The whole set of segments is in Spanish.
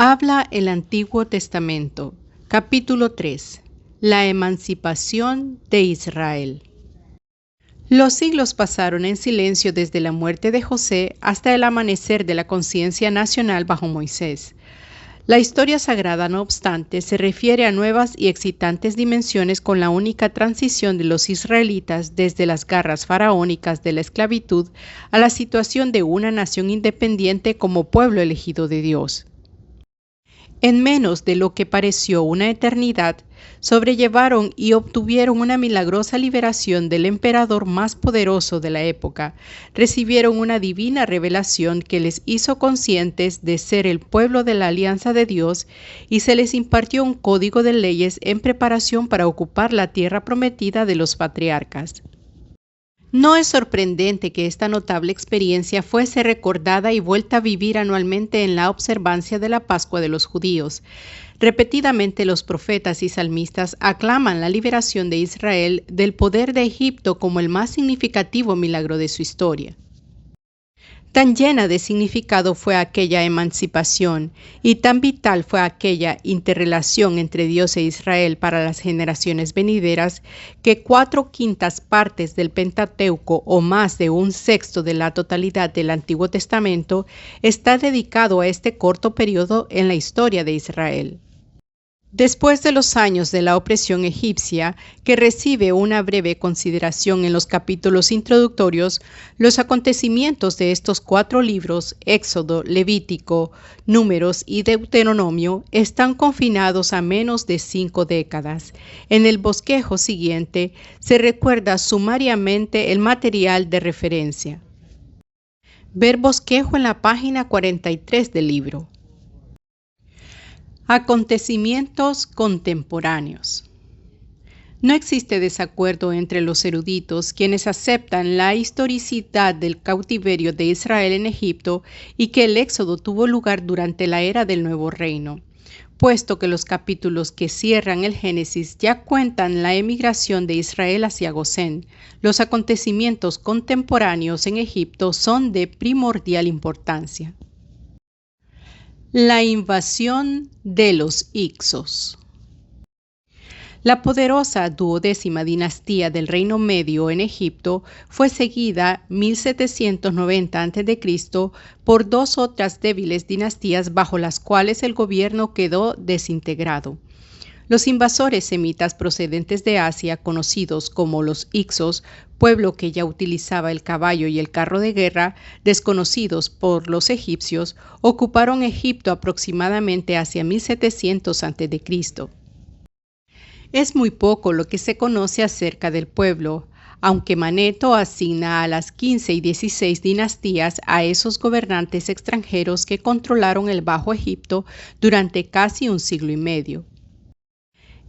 Habla el Antiguo Testamento, capítulo 3. La emancipación de Israel. Los siglos pasaron en silencio desde la muerte de José hasta el amanecer de la conciencia nacional bajo Moisés. La historia sagrada, no obstante, se refiere a nuevas y excitantes dimensiones con la única transición de los israelitas desde las garras faraónicas de la esclavitud a la situación de una nación independiente como pueblo elegido de Dios. En menos de lo que pareció una eternidad, sobrellevaron y obtuvieron una milagrosa liberación del emperador más poderoso de la época. Recibieron una divina revelación que les hizo conscientes de ser el pueblo de la alianza de Dios y se les impartió un código de leyes en preparación para ocupar la tierra prometida de los patriarcas. No es sorprendente que esta notable experiencia fuese recordada y vuelta a vivir anualmente en la observancia de la Pascua de los judíos. Repetidamente los profetas y salmistas aclaman la liberación de Israel del poder de Egipto como el más significativo milagro de su historia. Tan llena de significado fue aquella emancipación y tan vital fue aquella interrelación entre Dios e Israel para las generaciones venideras que 4/5 partes del Pentateuco o más de 1/6 de la totalidad del Antiguo Testamento está dedicado a este corto periodo en la historia de Israel. Después de los años de la opresión egipcia, que recibe una breve consideración en los capítulos introductorios, los acontecimientos de estos 4 libros, Éxodo, Levítico, Números y Deuteronomio, están confinados a menos de 5 décadas. En el bosquejo siguiente se recuerda sumariamente el material de referencia. Ver bosquejo en la página 43 del libro. Acontecimientos contemporáneos. No existe desacuerdo entre los eruditos, quienes aceptan la historicidad del cautiverio de Israel en Egipto y que el éxodo tuvo lugar durante la era del Nuevo Reino, puesto que los capítulos que cierran el Génesis ya cuentan la emigración de Israel hacia Gosén. Los acontecimientos contemporáneos en Egipto son de primordial importancia. La invasión de los Hicsos. La poderosa 12ª dinastía del Reino Medio en Egipto fue seguida 1790 a.C. por 2 otras débiles dinastías bajo las cuales el gobierno quedó desintegrado. Los invasores semitas procedentes de Asia, conocidos como los Hicsos, pueblo que ya utilizaba el caballo y el carro de guerra, desconocidos por los egipcios, ocuparon Egipto aproximadamente hacia 1700 a.C. Es muy poco lo que se conoce acerca del pueblo, aunque Maneto asigna a las 15 y 16 dinastías a esos gobernantes extranjeros que controlaron el Bajo Egipto durante casi un siglo y medio.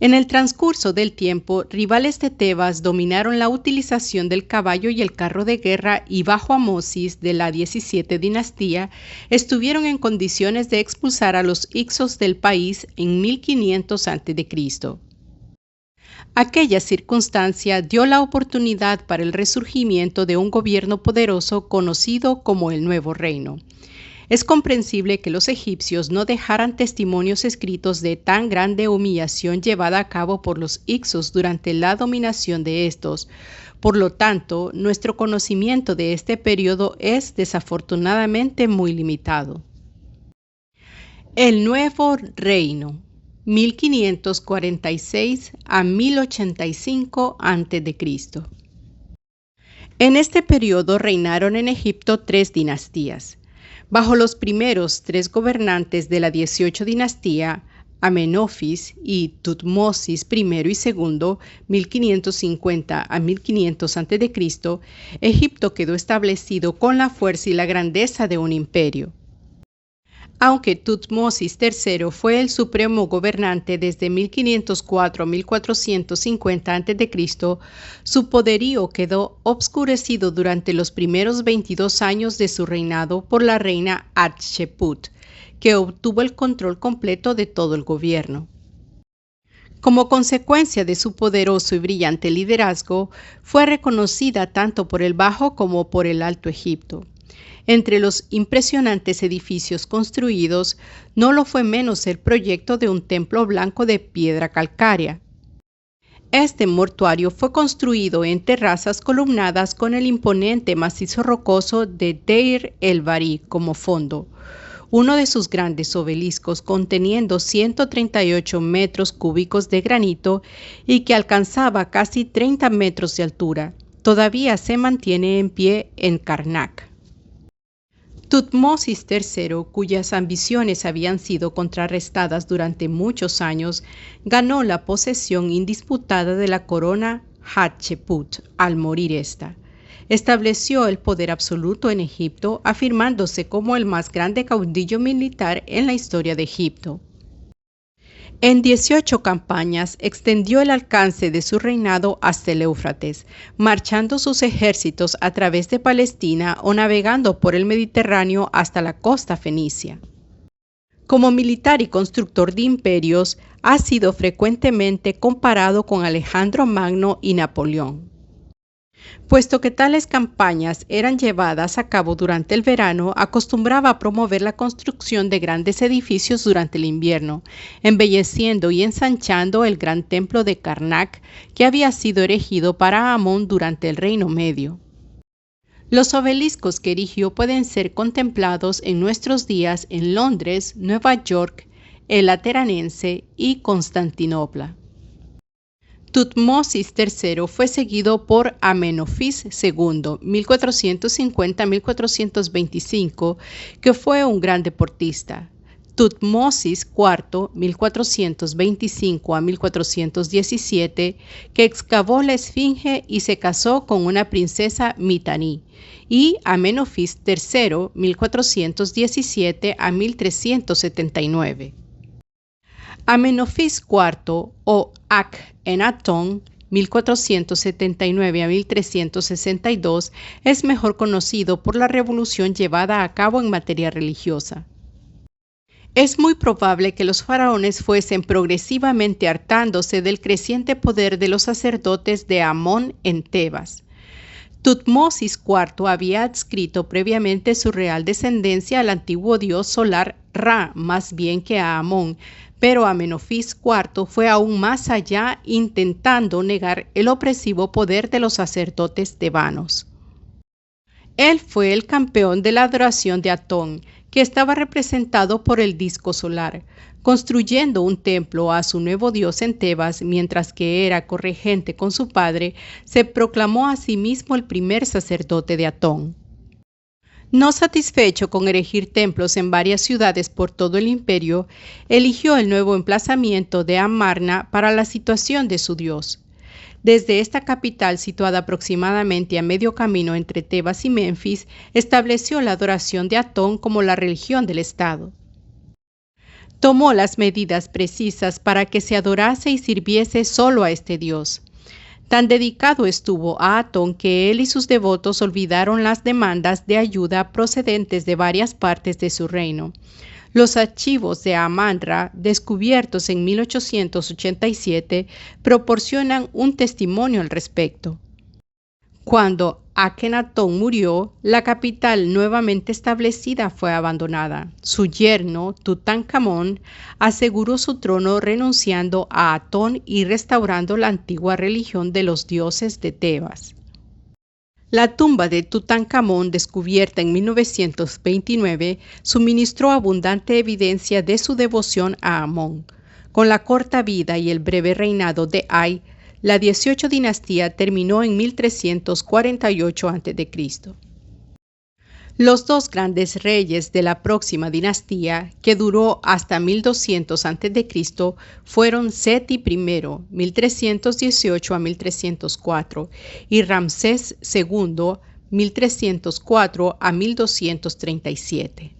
En el transcurso del tiempo, rivales de Tebas dominaron la utilización del caballo y el carro de guerra y bajo Amosis de la 17 dinastía estuvieron en condiciones de expulsar a los Hicsos del país en 1500 a.C. Aquella circunstancia dio la oportunidad para el resurgimiento de un gobierno poderoso conocido como el Nuevo Reino. Es comprensible que los egipcios no dejaran testimonios escritos de tan grande humillación llevada a cabo por los Hicsos durante la dominación de estos. Por lo tanto, nuestro conocimiento de este periodo es desafortunadamente muy limitado. El Nuevo Reino, 1546 a 1085 a.C. En este periodo reinaron en Egipto 3 dinastías. Bajo los primeros 3 gobernantes de la 18 dinastía, Amenofis y Tutmosis I y II, 1550 a 1500 a.C., Egipto quedó establecido con la fuerza y la grandeza de un imperio. Aunque Tutmosis III fue el supremo gobernante desde 1504 a 1450 a.C., su poderío quedó obscurecido durante los primeros 22 años de su reinado por la reina Hatshepsut, que obtuvo el control completo de todo el gobierno. Como consecuencia de su poderoso y brillante liderazgo, fue reconocida tanto por el Bajo como por el Alto Egipto. Entre los impresionantes edificios construidos, no lo fue menos el proyecto de un templo blanco de piedra calcárea. Este mortuario fue construido en terrazas columnadas con el imponente macizo rocoso de Deir el-Bahari como fondo. Uno de sus grandes obeliscos, conteniendo 138 metros cúbicos de granito y que alcanzaba casi 30 metros de altura, todavía se mantiene en pie en Karnak. Tutmosis III, cuyas ambiciones habían sido contrarrestadas durante muchos años, ganó la posesión indisputada de la corona Hatshepsut al morir esta. Estableció el poder absoluto en Egipto, afirmándose como el más grande caudillo militar en la historia de Egipto. En 18 campañas extendió el alcance de su reinado hasta el Éufrates, marchando sus ejércitos a través de Palestina o navegando por el Mediterráneo hasta la costa fenicia. Como militar y constructor de imperios, ha sido frecuentemente comparado con Alejandro Magno y Napoleón. Puesto que tales campañas eran llevadas a cabo durante el verano, acostumbraba a promover la construcción de grandes edificios durante el invierno, embelleciendo y ensanchando el gran templo de Karnak que había sido erigido para Amón durante el Reino Medio. Los obeliscos que erigió pueden ser contemplados en nuestros días en Londres, Nueva York, el Lateranense y Constantinopla. Tutmosis III fue seguido por Amenofis II, 1450-1425, que fue un gran deportista. Tutmosis IV, 1425-1417, que excavó la Esfinge y se casó con una princesa Mitanni, y Amenofis III, 1417-1379. Amenofis IV o Akhenatón 1479 a 1362 es mejor conocido por la revolución llevada a cabo en materia religiosa. Es muy probable que los faraones fuesen progresivamente hartándose del creciente poder de los sacerdotes de Amón en Tebas. Tutmosis IV había adscrito previamente su real descendencia al antiguo dios solar Ra más bien que a Amón, pero Amenofis IV fue aún más allá, intentando negar el opresivo poder de los sacerdotes tebanos. Él fue el campeón de la adoración de Atón, que estaba representado por el disco solar, construyendo un templo a su nuevo dios en Tebas, mientras que era corregente con su padre, se proclamó a sí mismo el primer sacerdote de Atón. No satisfecho con erigir templos en varias ciudades por todo el imperio, eligió el nuevo emplazamiento de Amarna para la situación de su dios. Desde esta capital, situada aproximadamente a medio camino entre Tebas y Menfis, estableció la adoración de Atón como la religión del estado. Tomó las medidas precisas para que se adorase y sirviese solo a este dios. Tan dedicado estuvo a Atón que él y sus devotos olvidaron las demandas de ayuda procedentes de varias partes de su reino. Los archivos de Amán-Ra, descubiertos en 1887, proporcionan un testimonio al respecto. Cuando Akenatón murió, la capital nuevamente establecida fue abandonada. Su yerno, Tutankamón, aseguró su trono renunciando a Atón y restaurando la antigua religión de los dioses de Tebas. La tumba de Tutankamón, descubierta en 1929, suministró abundante evidencia de su devoción a Amón. Con la corta vida y el breve reinado de Ay, la 18 dinastía terminó en 1348 a.C. Los dos grandes reyes de la próxima dinastía, que duró hasta 1200 a.C., fueron Seti I, 1318 a 1304, y Ramsés II, 1304 a 1237.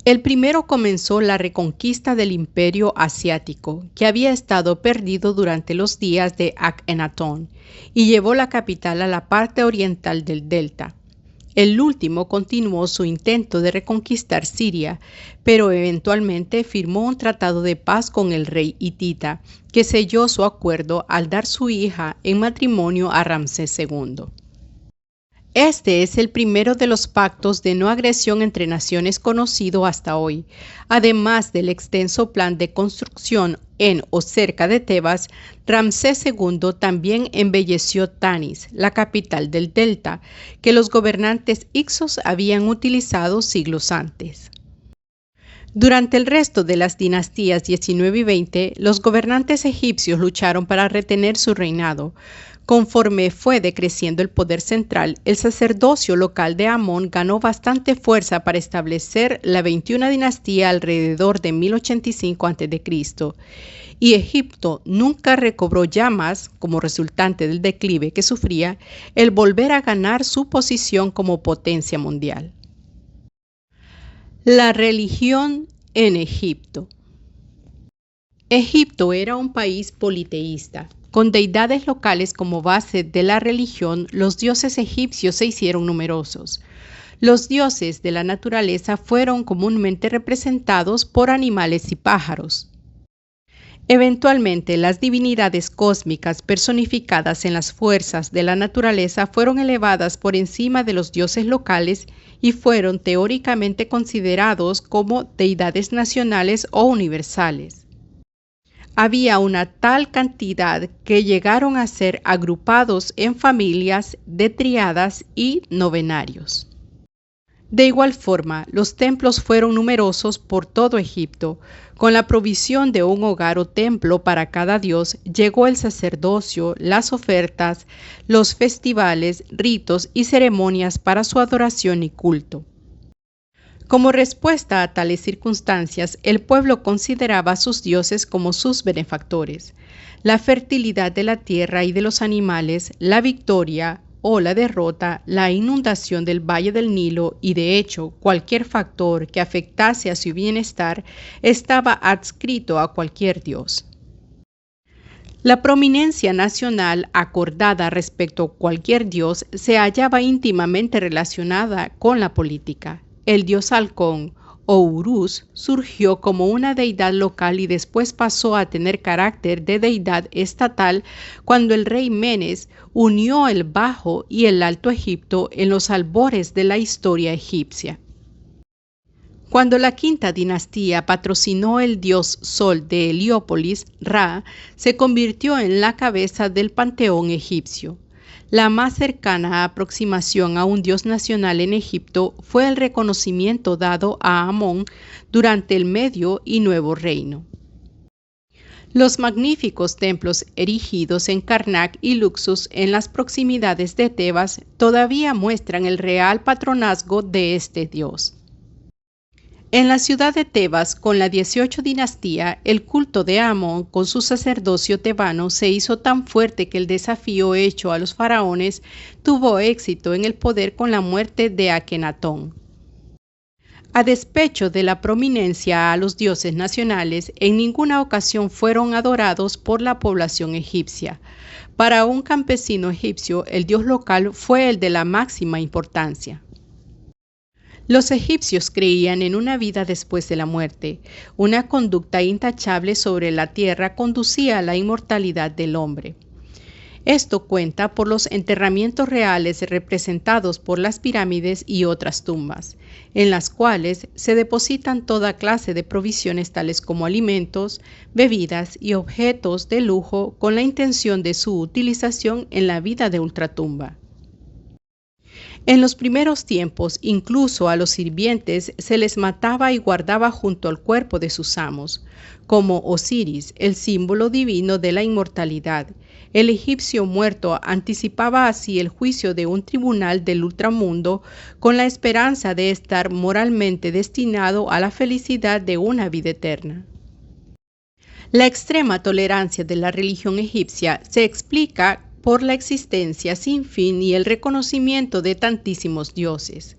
El primero comenzó la reconquista del imperio asiático, que había estado perdido durante los días de Akhenatón, y llevó la capital a la parte oriental del delta. El último continuó su intento de reconquistar Siria, pero eventualmente firmó un tratado de paz con el rey hitita, que selló su acuerdo al dar su hija en matrimonio a Ramsés II. Este es el primero de los pactos de no agresión entre naciones conocido hasta hoy. Además del extenso plan de construcción en o cerca de Tebas, Ramsés II también embelleció Tanis, la capital del delta, que los gobernantes hicsos habían utilizado siglos antes. Durante el resto de las dinastías 19 y 20, los gobernantes egipcios lucharon para retener su reinado. Conforme fue decreciendo el poder central, el sacerdocio local de Amón ganó bastante fuerza para establecer la 21 dinastía alrededor de 1085 a.C., y Egipto nunca recobró ya más, como resultante del declive que sufría, el volver a ganar su posición como potencia mundial. La religión en Egipto. Egipto era un país politeísta. Con deidades locales como base de la religión, los dioses egipcios se hicieron numerosos. Los dioses de la naturaleza fueron comúnmente representados por animales y pájaros. Eventualmente, las divinidades cósmicas personificadas en las fuerzas de la naturaleza fueron elevadas por encima de los dioses locales y fueron teóricamente considerados como deidades nacionales o universales. Había una tal cantidad que llegaron a ser agrupados en familias de tríadas y novenarios. De igual forma, los templos fueron numerosos por todo Egipto. Con la provisión de un hogar o templo para cada dios, llegó el sacerdocio, las ofertas, los festivales, ritos y ceremonias para su adoración y culto. Como respuesta a tales circunstancias, el pueblo consideraba a sus dioses como sus benefactores. La fertilidad de la tierra y de los animales, la victoria o la derrota, la inundación del Valle del Nilo y, de hecho, cualquier factor que afectase a su bienestar estaba adscrito a cualquier dios. La prominencia nacional acordada respecto a cualquier dios se hallaba íntimamente relacionada con la política. El dios halcón o Urus surgió como una deidad local y después pasó a tener carácter de deidad estatal cuando el rey Menes unió el Bajo y el Alto Egipto en los albores de la historia egipcia. Cuando la quinta dinastía patrocinó el dios Sol de Heliópolis, Ra, se convirtió en la cabeza del panteón egipcio. La más cercana aproximación a un dios nacional en Egipto fue el reconocimiento dado a Amón durante el Medio y Nuevo Reino. Los magníficos templos erigidos en Karnak y Luxus en las proximidades de Tebas todavía muestran el real patronazgo de este dios. En la ciudad de Tebas, con la 18 dinastía, el culto de Amón con su sacerdocio tebano se hizo tan fuerte que el desafío hecho a los faraones tuvo éxito en el poder con la muerte de Akenatón. A despecho de la prominencia a los dioses nacionales, en ninguna ocasión fueron adorados por la población egipcia. Para un campesino egipcio, el dios local fue el de la máxima importancia. Los egipcios creían en una vida después de la muerte. Una conducta intachable sobre la tierra conducía a la inmortalidad del hombre. Esto cuenta por los enterramientos reales representados por las pirámides y otras tumbas, en las cuales se depositan toda clase de provisiones tales como alimentos, bebidas y objetos de lujo con la intención de su utilización en la vida de ultratumba. En los primeros tiempos, incluso a los sirvientes se les mataba y guardaba junto al cuerpo de sus amos, como Osiris, el símbolo divino de la inmortalidad. El egipcio muerto anticipaba así el juicio de un tribunal del ultramundo con la esperanza de estar moralmente destinado a la felicidad de una vida eterna. La extrema tolerancia de la religión egipcia se explica por la existencia sin fin y el reconocimiento de tantísimos dioses.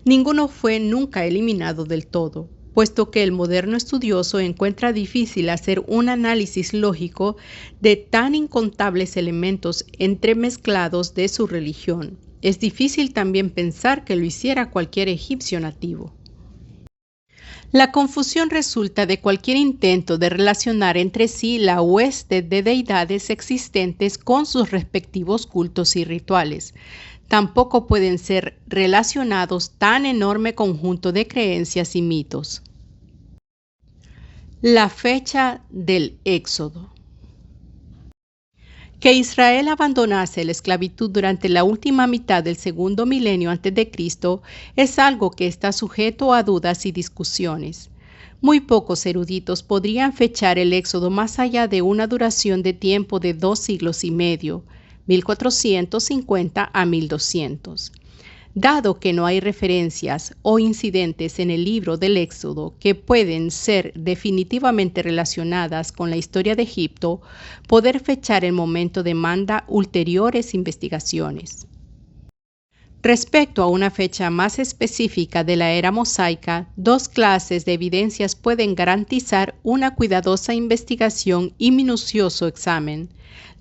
Ninguno fue nunca eliminado del todo, puesto que el moderno estudioso encuentra difícil hacer un análisis lógico de tan incontables elementos entremezclados de su religión. Es difícil también pensar que lo hiciera cualquier egipcio nativo. La confusión resulta de cualquier intento de relacionar entre sí la hueste de deidades existentes con sus respectivos cultos y rituales. tampoco pueden ser relacionados tan enorme conjunto de creencias y mitos. La fecha del Éxodo. Que Israel abandonase la esclavitud durante la última mitad del segundo milenio antes de Cristo es algo que está sujeto a dudas y discusiones. Muy pocos eruditos podrían fechar el Éxodo más allá de una duración de tiempo de 2 siglos y medio, 1450 a 1200. Dado que no hay referencias o incidentes en el libro del Éxodo que pueden ser definitivamente relacionadas con la historia de Egipto, poder fechar el momento demanda ulteriores investigaciones. Respecto a una fecha más específica de la era mosaica, 2 clases de evidencias pueden garantizar una cuidadosa investigación y minucioso examen: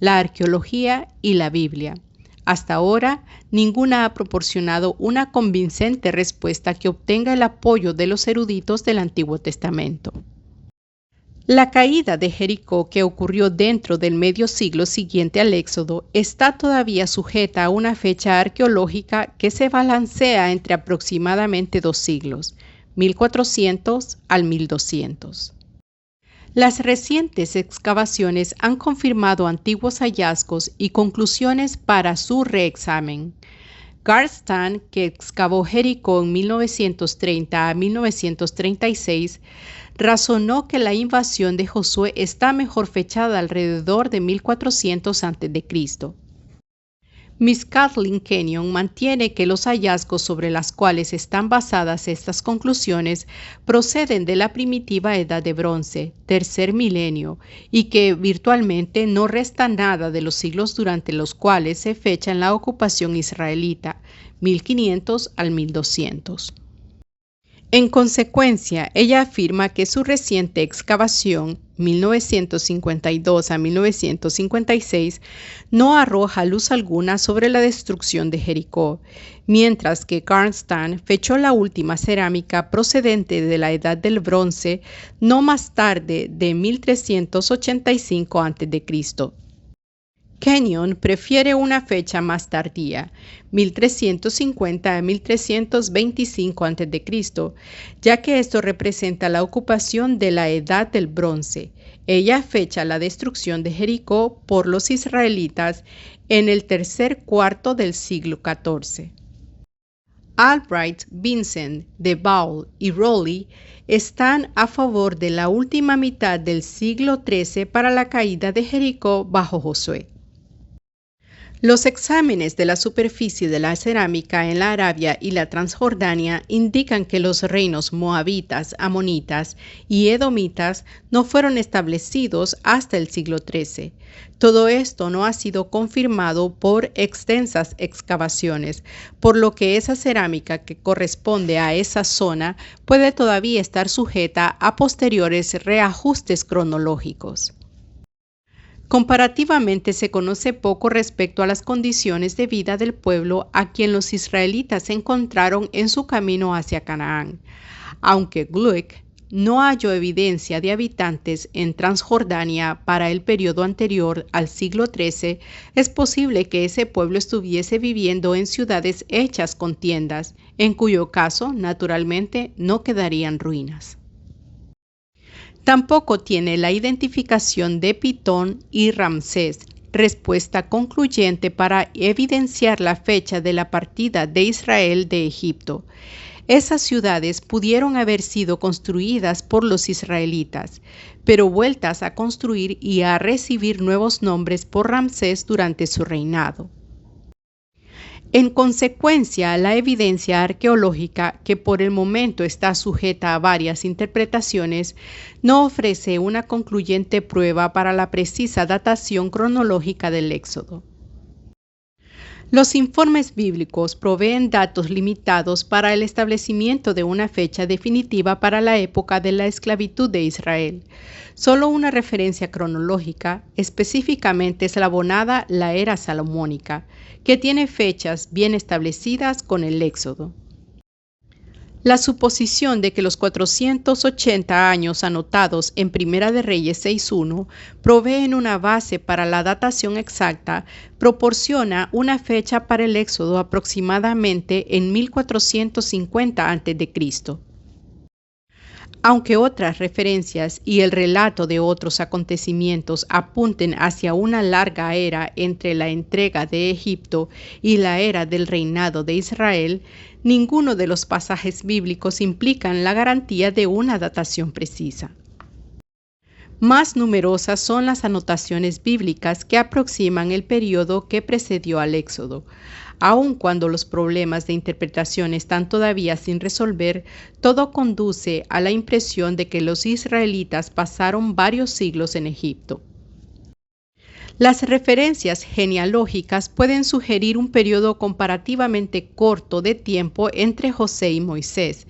la arqueología y la Biblia. Hasta ahora, ninguna ha proporcionado una convincente respuesta que obtenga el apoyo de los eruditos del Antiguo Testamento. La caída de Jericó, que ocurrió dentro del medio siglo siguiente al Éxodo, está todavía sujeta a una fecha arqueológica que se balancea entre aproximadamente 2 siglos, 1400 al 1200. Las recientes excavaciones han confirmado antiguos hallazgos y conclusiones para su reexamen. Garstan, que excavó Jericó en 1930 a 1936, razonó que la invasión de Josué está mejor fechada alrededor de 1400 a.C. Miss Kathleen Kenyon mantiene que los hallazgos sobre los cuales están basadas estas conclusiones proceden de la primitiva Edad de Bronce, tercer milenio, y que virtualmente no resta nada de los siglos durante los cuales se fecha la ocupación israelita, 1500 al 1200. En consecuencia, ella afirma que su reciente excavación, 1952 a 1956, no arroja luz alguna sobre la destrucción de Jericó, mientras que Garstan fechó la última cerámica procedente de la Edad del Bronce no más tarde de 1385 a.C. Kenyon prefiere una fecha más tardía, 1350 a 1325 a.C., ya que esto representa la ocupación de la Edad del Bronce. Ella fecha la destrucción de Jericó por los israelitas en el tercer cuarto del siglo XIV. Albright, Vincent, de Baul y Rowley están a favor de la última mitad del siglo XIII para la caída de Jericó bajo Josué. Los exámenes de la superficie de la cerámica en la Arabia y la Transjordania indican que los reinos moabitas, amonitas y edomitas no fueron establecidos hasta el siglo XIII. Todo esto no ha sido confirmado por extensas excavaciones, por lo que esa cerámica que corresponde a esa zona puede todavía estar sujeta a posteriores reajustes cronológicos. Comparativamente se conoce poco respecto a las condiciones de vida del pueblo a quien los israelitas encontraron en su camino hacia Canaán. Aunque Glueck no halló evidencia de habitantes en Transjordania para el periodo anterior al siglo XIII, es posible que ese pueblo estuviese viviendo en ciudades hechas con tiendas, en cuyo caso, naturalmente, no quedarían ruinas. Tampoco tiene la identificación de Pitón y Ramsés, respuesta concluyente para evidenciar la fecha de la partida de Israel de Egipto. Esas ciudades pudieron haber sido construidas por los israelitas, pero vueltas a construir y a recibir nuevos nombres por Ramsés durante su reinado. En consecuencia, la evidencia arqueológica, que por el momento está sujeta a varias interpretaciones, no ofrece una concluyente prueba para la precisa datación cronológica del Éxodo. Los informes bíblicos proveen datos limitados para el establecimiento de una fecha definitiva para la época de la esclavitud de Israel. Solo una referencia cronológica, específicamente eslabonada la era salomónica, que tiene fechas bien establecidas con el Éxodo. La suposición de que los 480 años anotados en Primera de Reyes 6.1 proveen una base para la datación exacta proporciona una fecha para el éxodo aproximadamente en 1450 a.C. Aunque otras referencias y el relato de otros acontecimientos apunten hacia una larga era entre la entrega de Egipto y la era del reinado de Israel, ninguno de los pasajes bíblicos implican la garantía de una datación precisa. Más numerosas son las anotaciones bíblicas que aproximan el periodo que precedió al Éxodo. Aun cuando los problemas de interpretación están todavía sin resolver, todo conduce a la impresión de que los israelitas pasaron varios siglos en Egipto. Las referencias genealógicas pueden sugerir un periodo comparativamente corto de tiempo entre José y Moisés,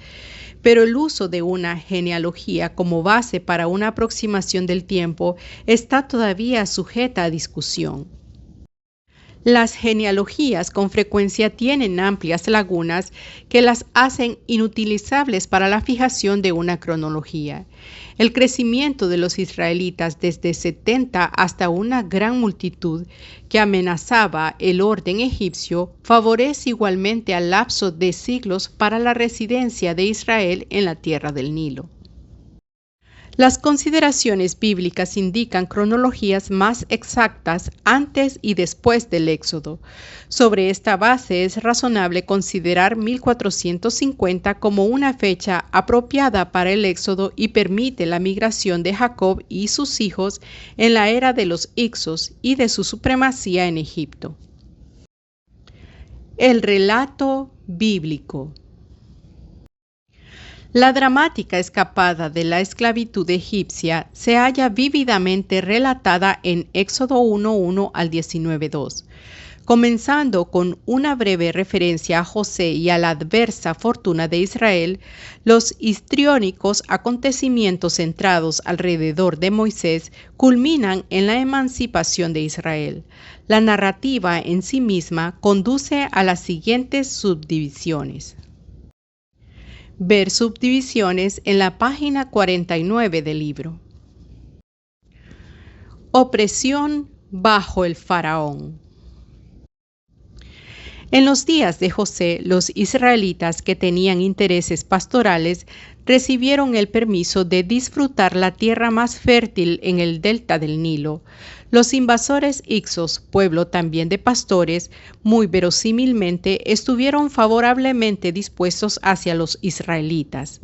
pero el uso de una genealogía como base para una aproximación del tiempo está todavía sujeta a discusión. Las genealogías con frecuencia tienen amplias lagunas que las hacen inutilizables para la fijación de una cronología. El crecimiento de los israelitas desde 70 hasta una gran multitud que amenazaba el orden egipcio favorece igualmente al lapso de siglos para la residencia de Israel en la tierra del Nilo. Las consideraciones bíblicas indican cronologías más exactas antes y después del Éxodo. Sobre esta base es razonable considerar 1450 como una fecha apropiada para el Éxodo y permite la migración de Jacob y sus hijos en la era de los Hicsos y de su supremacía en Egipto. El relato bíblico. La dramática escapada de la esclavitud egipcia se halla vívidamente relatada en Éxodo 1:1 al 19:2, comenzando con una breve referencia a José y a la adversa fortuna de Israel. Los histriónicos acontecimientos centrados alrededor de Moisés culminan en la emancipación de Israel. La narrativa en sí misma conduce a las siguientes subdivisiones. Ver subdivisiones en la página 49 del libro. Opresión bajo el faraón. En los días de José, los israelitas que tenían intereses pastorales recibieron el permiso de disfrutar la tierra más fértil en el delta del Nilo. Los invasores Hicsos, pueblo también de pastores, muy verosímilmente estuvieron favorablemente dispuestos hacia los israelitas.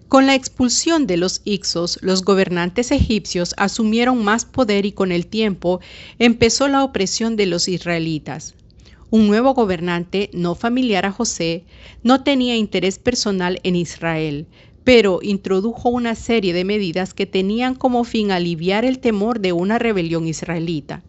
Con la expulsión de los Hicsos, los gobernantes egipcios asumieron más poder y con el tiempo empezó la opresión de los israelitas. Un nuevo gobernante, no familiar a José, no tenía interés personal en Israel, pero introdujo una serie de medidas que tenían como fin aliviar el temor de una rebelión israelita.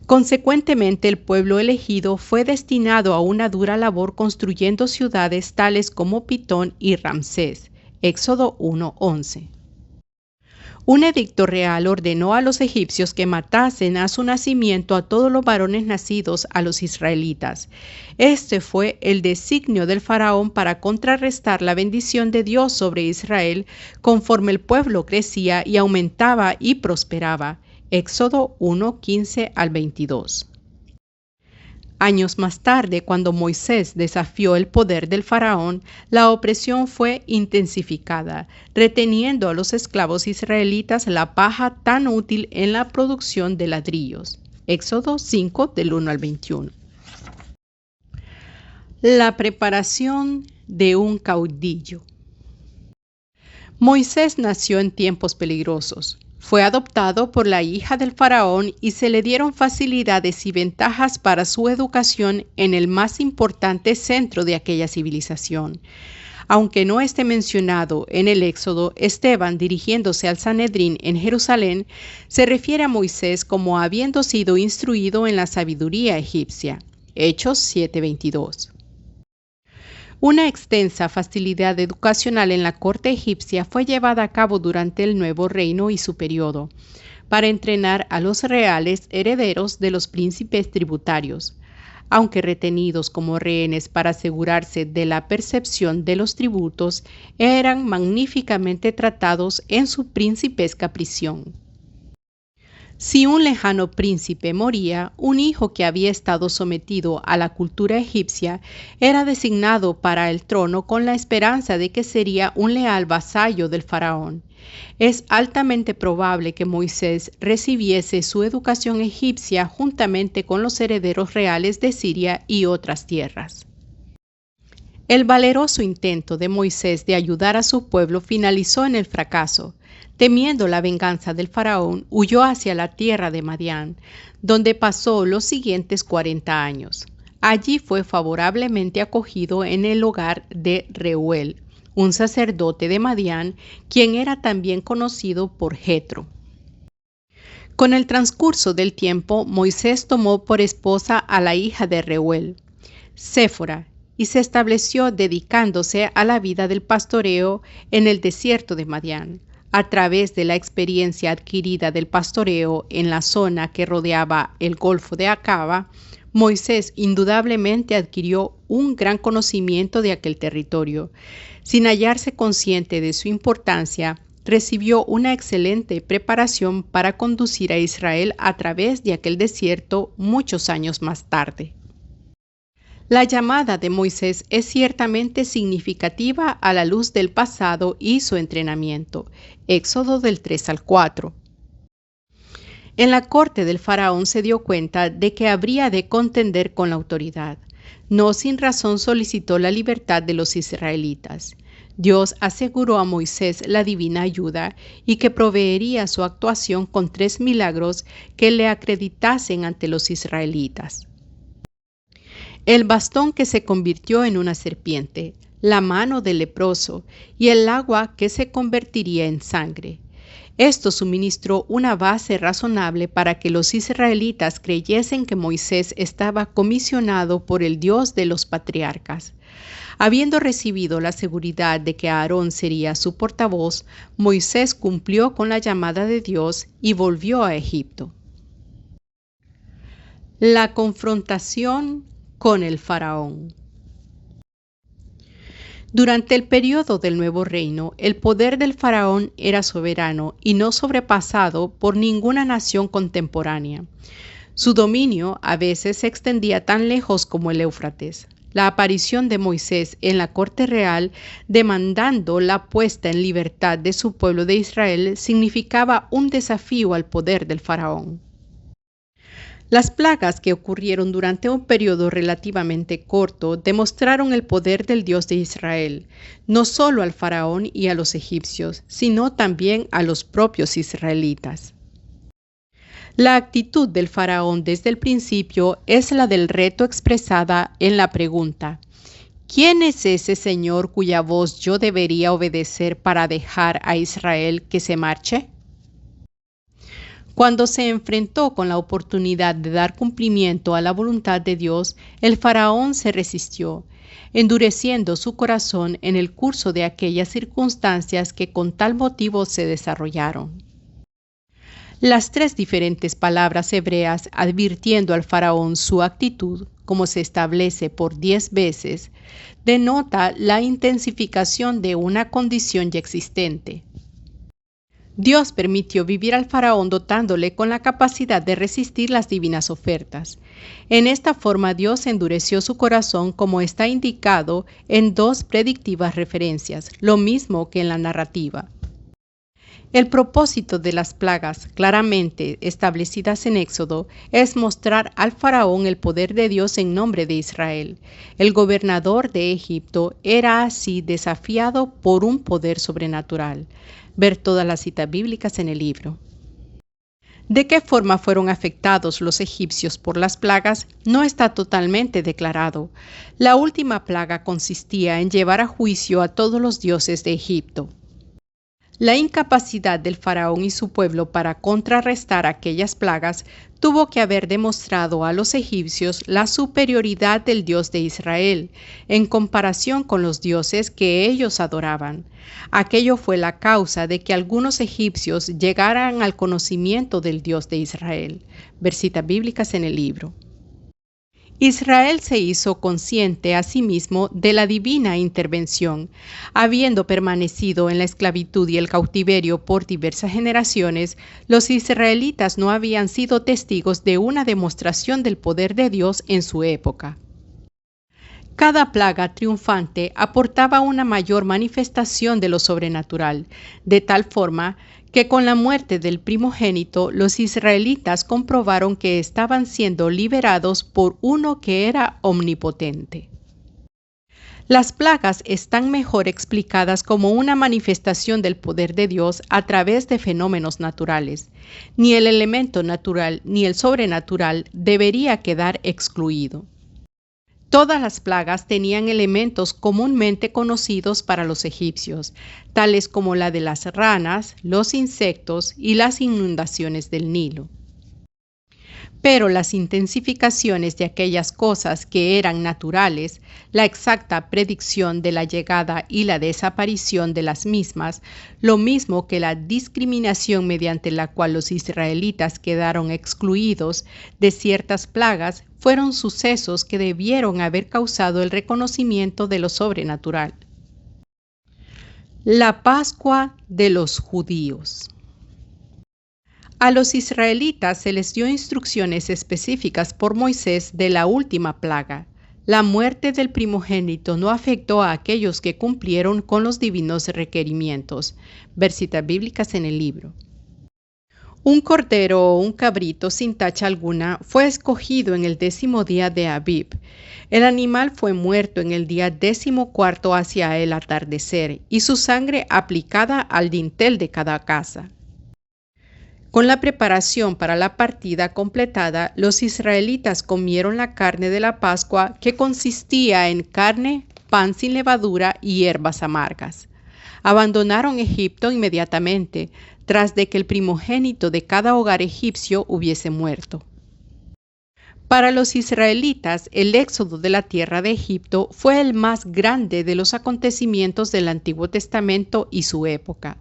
Consecuentemente, el pueblo elegido fue destinado a una dura labor construyendo ciudades tales como Pitón y Ramsés. Éxodo 1:11. Un edicto real ordenó a los egipcios que matasen a su nacimiento a todos los varones nacidos a los israelitas. Este fue el designio del faraón para contrarrestar la bendición de Dios sobre Israel conforme el pueblo crecía y aumentaba y prosperaba. Éxodo 1:15 al 22. Años más tarde, cuando Moisés desafió el poder del faraón, la opresión fue intensificada, reteniendo a los esclavos israelitas la paja tan útil en la producción de ladrillos. Éxodo 5 del 1 al 21. La preparación de un caudillo. Moisés nació en tiempos peligrosos. Fue adoptado por la hija del faraón y se le dieron facilidades y ventajas para su educación en el más importante centro de aquella civilización. Aunque no esté mencionado en el Éxodo, Esteban, dirigiéndose al Sanedrín en Jerusalén, se refiere a Moisés como habiendo sido instruido en la sabiduría egipcia. Hechos 7:22. Una extensa facilidad educacional en la corte egipcia fue llevada a cabo durante el nuevo reino y su periodo, para entrenar a los reales herederos de los príncipes tributarios. aunque retenidos como rehenes para asegurarse de la percepción de los tributos, eran magníficamente tratados en su principesca prisión. Si un lejano príncipe moría, un hijo que había estado sometido a la cultura egipcia era designado para el trono con la esperanza de que sería un leal vasallo del faraón. Es altamente probable que Moisés recibiese su educación egipcia juntamente con los herederos reales de Siria y otras tierras. El valeroso intento de Moisés de ayudar a su pueblo finalizó en el fracaso. Temiendo la venganza del faraón, huyó hacia la tierra de Madián, donde pasó los siguientes 40 años. Allí fue favorablemente acogido en el hogar de Reuel, un sacerdote de Madián, quien era también conocido por Jetro. Con el transcurso del tiempo, Moisés tomó por esposa a la hija de Reuel, Séfora, y se estableció dedicándose a la vida del pastoreo en el desierto de Madián. A través de la experiencia adquirida del pastoreo en la zona que rodeaba el Golfo de Acaba, Moisés indudablemente adquirió un gran conocimiento de aquel territorio. Sin hallarse consciente de su importancia, recibió una excelente preparación para conducir a Israel a través de aquel desierto muchos años más tarde. La llamada de Moisés es ciertamente significativa a la luz del pasado y su entrenamiento. Éxodo del 3 al 4. En la corte del faraón se dio cuenta de que habría de contender con la autoridad. No sin razón solicitó la libertad de los israelitas. Dios aseguró a Moisés la divina ayuda y que proveería su actuación con 3 milagros que le acreditasen ante los israelitas: el bastón que se convirtió en una serpiente, la mano del leproso y el agua que se convertiría en sangre. Esto suministró una base razonable para que los israelitas creyesen que Moisés estaba comisionado por el Dios de los patriarcas. Habiendo recibido la seguridad de que Aarón sería su portavoz, Moisés cumplió con la llamada de Dios y volvió a Egipto. La confrontación con el faraón. Durante el periodo del Nuevo Reino, el poder del faraón era soberano y no sobrepasado por ninguna nación contemporánea. Su dominio a veces se extendía tan lejos como el Éufrates. La aparición de Moisés en la corte real, demandando la puesta en libertad de su pueblo de Israel, significaba un desafío al poder del faraón. Las plagas que ocurrieron durante un periodo relativamente corto demostraron el poder del Dios de Israel, no solo al faraón y a los egipcios, sino también a los propios israelitas. La actitud del faraón desde el principio es la del reto expresada en la pregunta: ¿quién es ese Señor cuya voz yo debería obedecer para dejar a Israel que se marche? Cuando se enfrentó con la oportunidad de dar cumplimiento a la voluntad de Dios, el faraón se resistió, endureciendo su corazón en el curso de aquellas circunstancias que con tal motivo se desarrollaron. Las 3 diferentes palabras hebreas advirtiendo al faraón su actitud, como se establece por 10 veces, denota la intensificación de una condición ya existente. Dios permitió vivir al faraón dotándole con la capacidad de resistir las divinas ofertas. En esta forma Dios endureció su corazón, como está indicado en 2 predictivas referencias, lo mismo que en la narrativa. El propósito de las plagas, claramente establecidas en Éxodo, es mostrar al faraón el poder de Dios en nombre de Israel. El gobernador de Egipto era así desafiado por un poder sobrenatural. Ver todas las citas bíblicas en el libro. ¿De qué forma fueron afectados los egipcios por las plagas? No está totalmente declarado. La última plaga consistía en llevar a juicio a todos los dioses de Egipto. La incapacidad del faraón y su pueblo para contrarrestar aquellas plagas tuvo que haber demostrado a los egipcios la superioridad del Dios de Israel en comparación con los dioses que ellos adoraban. Aquello fue la causa de que algunos egipcios llegaran al conocimiento del Dios de Israel. Ver citas bíblicas en el libro. Israel se hizo consciente a sí mismo de la divina intervención. Habiendo permanecido en la esclavitud y el cautiverio por diversas generaciones, los israelitas no habían sido testigos de una demostración del poder de Dios en su época. Cada plaga triunfante aportaba una mayor manifestación de lo sobrenatural, de tal forma que con la muerte del primogénito los israelitas comprobaron que estaban siendo liberados por uno que era omnipotente. Las plagas están mejor explicadas como una manifestación del poder de Dios a través de fenómenos naturales. Ni el elemento natural ni el sobrenatural debería quedar excluido. Todas las plagas tenían elementos comúnmente conocidos para los egipcios, tales como la de las ranas, los insectos y las inundaciones del Nilo. Pero las intensificaciones de aquellas cosas que eran naturales, la exacta predicción de la llegada y la desaparición de las mismas, lo mismo que la discriminación mediante la cual los israelitas quedaron excluidos de ciertas plagas, fueron sucesos que debieron haber causado el reconocimiento de lo sobrenatural. La Pascua de los judíos. A los israelitas se les dio instrucciones específicas por Moisés de la última plaga. La muerte del primogénito no afectó a aquellos que cumplieron con los divinos requerimientos. Ver citas bíblicas en el libro. Un cordero o un cabrito sin tacha alguna fue escogido en el 10º día de Abib. El animal fue muerto en el día 14º hacia el atardecer y su sangre aplicada al dintel de cada casa. Con la preparación para la partida completada, los israelitas comieron la carne de la Pascua, que consistía en carne, pan sin levadura y hierbas amargas. Abandonaron Egipto inmediatamente, tras de que el primogénito de cada hogar egipcio hubiese muerto. Para los israelitas, el éxodo de la tierra de Egipto fue el más grande de los acontecimientos del Antiguo Testamento y su época.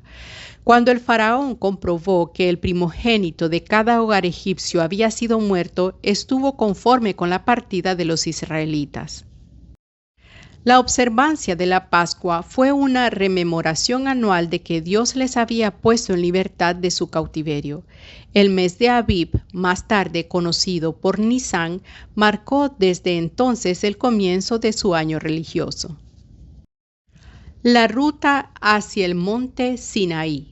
Cuando el faraón comprobó que el primogénito de cada hogar egipcio había sido muerto, estuvo conforme con la partida de los israelitas. La observancia de la Pascua fue una rememoración anual de que Dios les había puesto en libertad de su cautiverio. El mes de Abib, más tarde conocido por Nisán, marcó desde entonces el comienzo de su año religioso. La ruta hacia el monte Sinaí.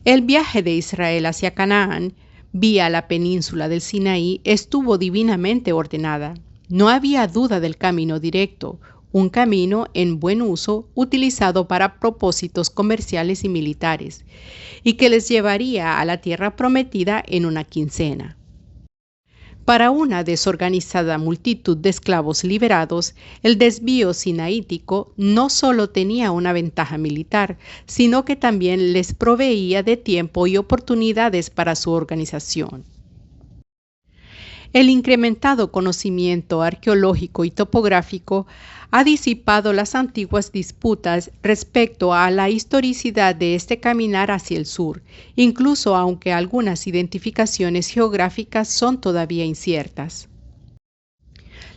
El viaje de Israel hacia Canaán, vía la península del Sinaí, estuvo divinamente ordenada. No había duda del camino directo, un camino en buen uso utilizado para propósitos comerciales y militares, y que les llevaría a la tierra prometida en una quincena. Para una desorganizada multitud de esclavos liberados, el desvío sinaítico no solo tenía una ventaja militar, sino que también les proveía de tiempo y oportunidades para su organización. El incrementado conocimiento arqueológico y topográfico ha disipado las antiguas disputas respecto a la historicidad de este caminar hacia el sur, incluso aunque algunas identificaciones geográficas son todavía inciertas.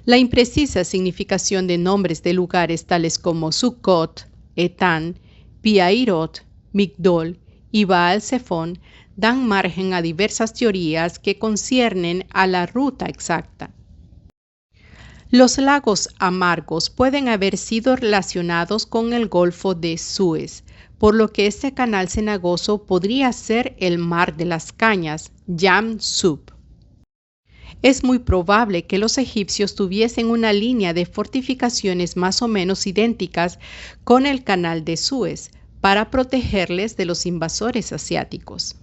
La imprecisa significación de nombres de lugares tales como Sukkot, Etán, Piairot, Migdol y Baal Zephón dan margen a diversas teorías que conciernen a la ruta exacta. Los lagos amargos pueden haber sido relacionados con el Golfo de Suez, por lo que este canal cenagoso podría ser el Mar de las Cañas, Yam Suf. Es muy probable que los egipcios tuviesen una línea de fortificaciones más o menos idénticas con el canal de Suez para protegerles de los invasores asiáticos.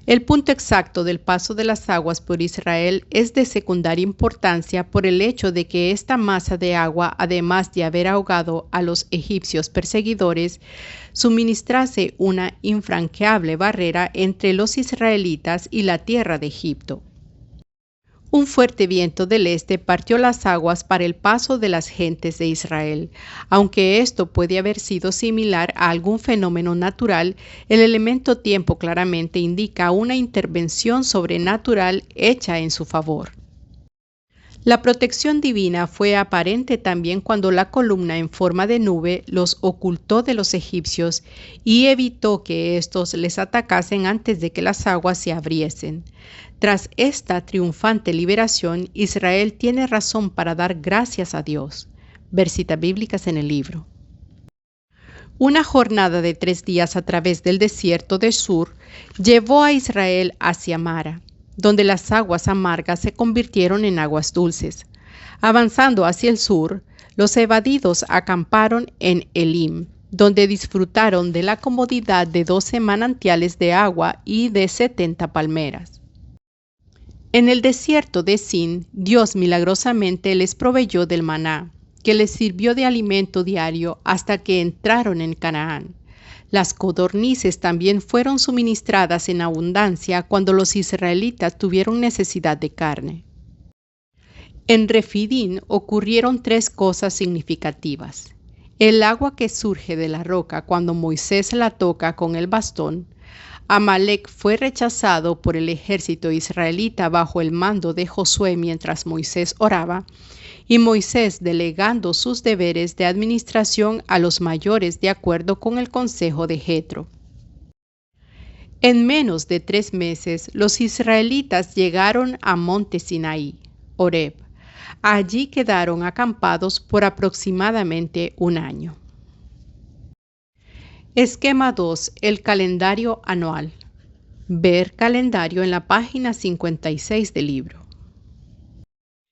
El punto exacto del paso de las aguas por Israel es de secundaria importancia por el hecho de que esta masa de agua, además de haber ahogado a los egipcios perseguidores, suministrase una infranqueable barrera entre los israelitas y la tierra de Egipto. Un fuerte viento del este partió las aguas para el paso de las gentes de Israel. Aunque esto puede haber sido similar a algún fenómeno natural, el elemento tiempo claramente indica una intervención sobrenatural hecha en su favor. La protección divina fue aparente también cuando la columna en forma de nube los ocultó de los egipcios y evitó que éstos les atacasen antes de que las aguas se abriesen. Tras esta triunfante liberación, Israel tiene razón para dar gracias a Dios. Ver citas bíblicas en el libro. Una jornada de 3 días a través del desierto de Sur llevó a Israel hacia Mara, donde las aguas amargas se convirtieron en aguas dulces. Avanzando hacia el sur, los evadidos acamparon en Elim, donde disfrutaron de la comodidad de 12 manantiales de agua y de 70 palmeras. En el desierto de Sin, Dios milagrosamente les proveyó del maná, que les sirvió de alimento diario hasta que entraron en Canaán. Las codornices también fueron suministradas en abundancia cuando los israelitas tuvieron necesidad de carne. En Refidín ocurrieron 3 cosas significativas. El agua que surge de la roca cuando Moisés la toca con el bastón. Amalek fue rechazado por el ejército israelita bajo el mando de Josué mientras Moisés oraba, y Moisés delegando sus deberes de administración a los mayores de acuerdo con el consejo de Jetro. En menos de 3 meses, los israelitas llegaron a Monte Sinaí, Horeb. Allí quedaron acampados por aproximadamente 1 año. Esquema 2. El calendario anual. Ver calendario en la página 56 del libro.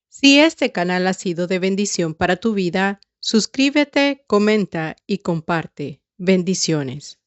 Si este canal ha sido de bendición para tu vida, suscríbete, comenta y comparte. Bendiciones.